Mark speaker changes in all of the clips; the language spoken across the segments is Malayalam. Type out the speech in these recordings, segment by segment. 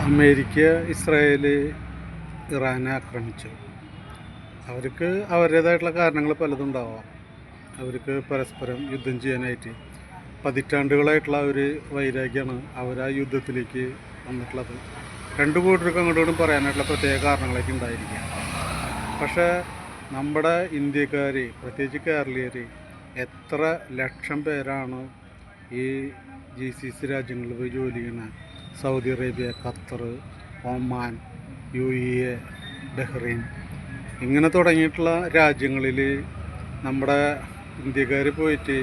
Speaker 1: അമേരിക്ക, ഇസ്രായേൽ, ഇറാനെ ആക്രമിച്ചു. അവർക്ക് അവരുടേതായിട്ടുള്ള കാരണങ്ങൾ പലതും ഉണ്ടാവാം. അവർക്ക് പരസ്പരം യുദ്ധം ചെയ്യാനായിട്ട് പതിറ്റാണ്ടുകളായിട്ടുള്ള ഒരു വൈരാഗ്യമാണ് അവർ ആ യുദ്ധത്തിലേക്ക് വന്നിട്ടുള്ളത്. രണ്ടു കൂട്ടർക്കും അങ്ങോട്ടും പറയാനായിട്ടുള്ള പ്രത്യേക കാരണങ്ങളൊക്കെ ഉണ്ടായിരിക്കാം. പക്ഷേ നമ്മുടെ ഇന്ത്യക്കാർ, പ്രത്യേകിച്ച് കേരളീയർ, എത്ര ലക്ഷം പേരാണ് ഈ GCC രാജ്യങ്ങളിൽ പോയി ജോലി ചെയ്യുന്നത്? Saudi Arabia, Qatar, Oman, UAE, Bahrain, ഇങ്ങനെ തുടങ്ങിയിട്ടുള്ള രാജ്യങ്ങളിൽ നമ്മുടെ ഇന്ത്യക്കാർ പോയിട്ട്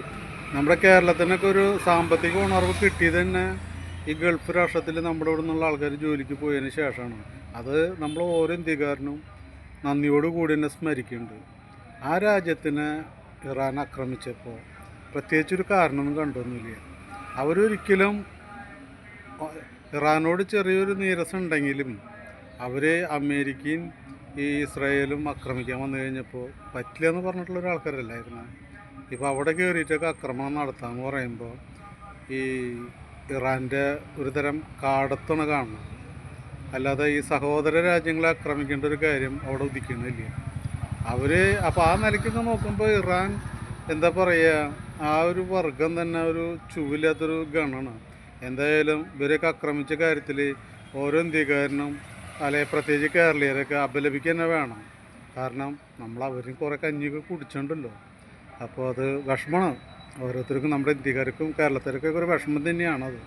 Speaker 1: നമ്മുടെ കേരളത്തിനൊക്കെ ഒരു സാമ്പത്തിക ഉണർവ് കിട്ടിയത് തന്നെ ഈ ഗൾഫ് രാഷ്ട്രത്തിൽ നമ്മുടെ ഇവിടെ നിന്നുള്ള ആൾക്കാർ ജോലിക്ക് പോയതിന് ശേഷമാണ്. അത് നമ്മൾ ഓരോ ഇന്ത്യക്കാരനും നന്ദിയോട് കൂടി തന്നെ സ്മരിക്കുന്നുണ്ട്. ആ രാജ്യത്തിനെ ഇറാൻ ആക്രമിച്ചപ്പോൾ പ്രത്യേകിച്ചൊരു കാരണമൊന്നും കണ്ടൊന്നുമില്ല. അവരൊരിക്കലും ഇറാനോട് ചെറിയൊരു നീരസം ഉണ്ടെങ്കിലും അവർ അമേരിക്കയും ഈ ഇസ്രായേലും ആക്രമിക്കാൻ വന്നു കഴിഞ്ഞപ്പോൾ പറ്റില്ല എന്ന് പറഞ്ഞിട്ടുള്ള ഒരാൾക്കാരല്ലായിരുന്നു. ഇപ്പോൾ അവിടെ കയറിയിട്ടൊക്കെ ആക്രമണം നടത്താമെന്ന് പറയുമ്പോൾ ഈ ഇറാൻ്റെ ഒരു തരം കാടത്താണ് കാണുന്നത്. അല്ലാതെ ഈ സഹോദര രാജ്യങ്ങളെ ആക്രമിക്കേണ്ട ഒരു കാര്യം അവിടെ ഉദിക്കുന്നില്ല. അപ്പോൾ ആ നിലയ്ക്കൊക്കെ നോക്കുമ്പോൾ ഇറാൻ എന്താ പറയുക, ആ ഒരു വർഗം തന്നെ ഒരു ചുവില്ലാത്തൊരു ഗണമാണ്. എന്തായാലും ഇവരൊക്കെ ആക്രമിച്ച കാര്യത്തിൽ ഓരോ ഇന്ത്യക്കാരനും അല്ലെങ്കിൽ പ്രത്യേകിച്ച് കേരളീയരൊക്കെ അപലപിക്കുക തന്നെ വേണം. കാരണം നമ്മൾ അവരും കുറേ കഞ്ഞിയൊക്കെ കുടിച്ചിട്ടുണ്ടല്ലോ. അപ്പോൾ അത് വിഷമമാണ് ഓരോരുത്തർക്കും, നമ്മുടെ ഇന്ത്യക്കാർക്കും കേരളത്തിലൊക്കെ ഒരു വിഷമം തന്നെയാണത്.